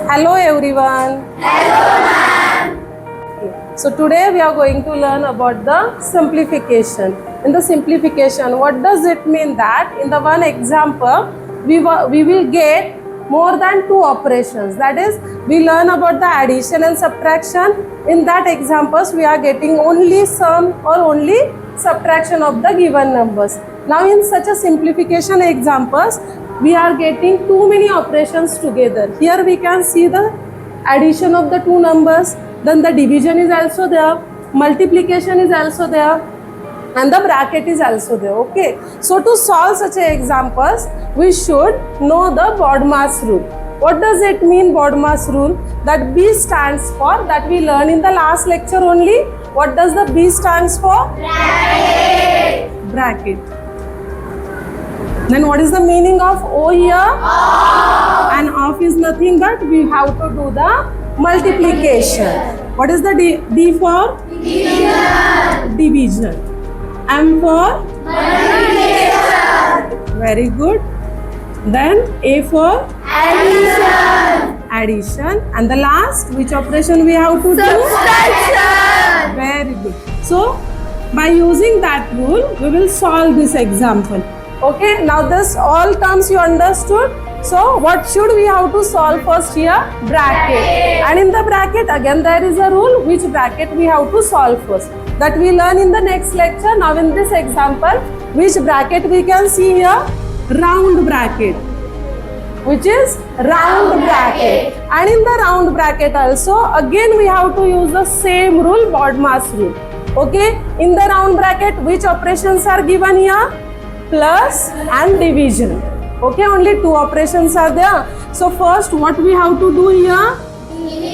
Hello everyone. Hello ma'am. So today we are going to learn about the simplification. In the simplification, what does it mean that in the one example we will get more than two operations. That is, we learn about the addition and subtraction. In that examples we are getting only sum or only subtraction of the given numbers. Now in such a simplification examples, we are getting too many operations together. Here we can see the addition of the two numbers, then the division is also there, multiplication is also there, and the bracket is also there. Okay, so to solve such examples, we should know the BODMAS rule. What does it mean, BODMAS rule? That B stands for, that we learn in the last lecture only. What does the B stands for? Bracket. Bracket. Then what is the meaning of O here? Off. And off is nothing but we have to do the multiplication. What is the D for? Division. Division. M for? Multiplication. Very good. Then A for? Addition. Addition. And the last, which operation we have to do? Subtraction. Very good. So, by using that rule, we will solve this example. Okay, now this all terms you understood. So what should we have to solve first here? Bracket. And in the bracket again there is a rule which bracket we have to solve first. That we learn in the next lecture. Now in this example, which bracket we can see here? Round bracket. Which is round bracket. And in the round bracket also again we have to use the same rule, BODMAS rule. Okay, in the round bracket which operations are given here? Plus and division. Okay, only two operations are there. So first what we have to do here?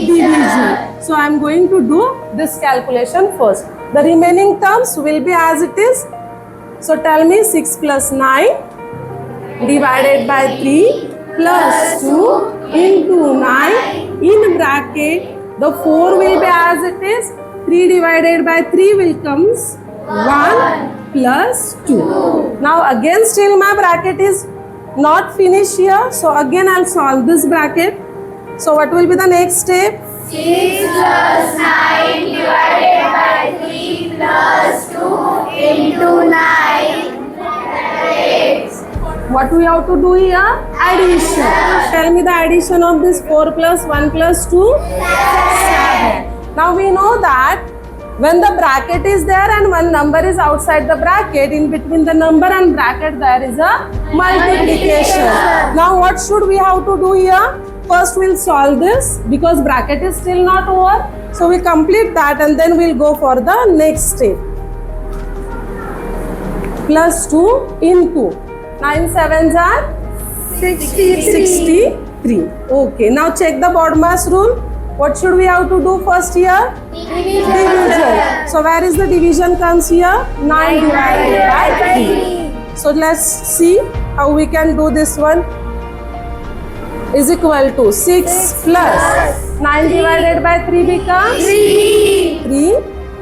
Division. So I am going to do this calculation first. The remaining terms will be as it is. So tell me 6 plus 9 divided by 3 plus 2 into 9 in bracket. The 4 will be as it is. 3 divided by 3 will comes 1 plus 2. Now again still my bracket is not finished here. So again I'll solve this bracket. So what will be the next step? 6 plus 9 divided by 3 plus 2 into 9. What we have to do here? Addition. Tell me the addition of this 4 plus 1 plus 2? 7. Now we know that when the bracket is there and one number is outside the bracket, in between the number and bracket there is a multiplication. Now what should we have to do here? First we'll solve this because bracket is still not over. So we complete that and then we'll go for the next step. Plus 2 into 9 sevens are 63. Okay, now check the BODMAS rule. What should we have to do first here? Division. So where is the division comes here? 9 divided by 3. So let's see how we can do this one. Is equal to 6 plus 9 divided by 3 becomes 3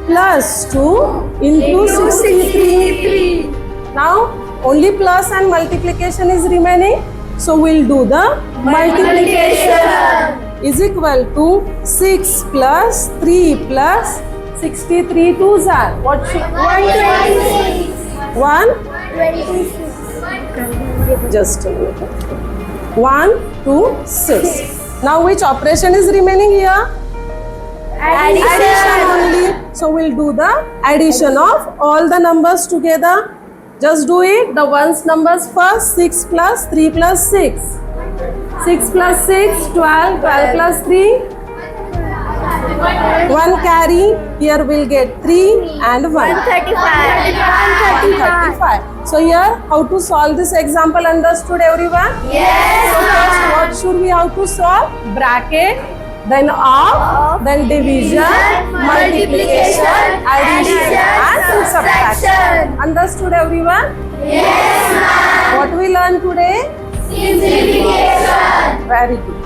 plus 2 into 63. Now only plus and multiplication is remaining. So we'll do the multiplication. Is equal to 6 plus 3 plus 63 twos are what should 126. 1 just a minute. 1 2 6. Now which operation is remaining here? Addition only. So we'll do the addition of all the numbers together. Just do it. The ones numbers first. 6 plus 3 plus 6. 6 plus 6, 12, 12 plus 3, 1 carry, here we'll get 3 and 1. 135. So here, how to solve this example, understood everyone? Yes. So first, what should we have to solve? Bracket, then off, then division, multiplication, addition and subtraction. Understood everyone? Yes, ma'am. What we learned today? Simplification. Very good.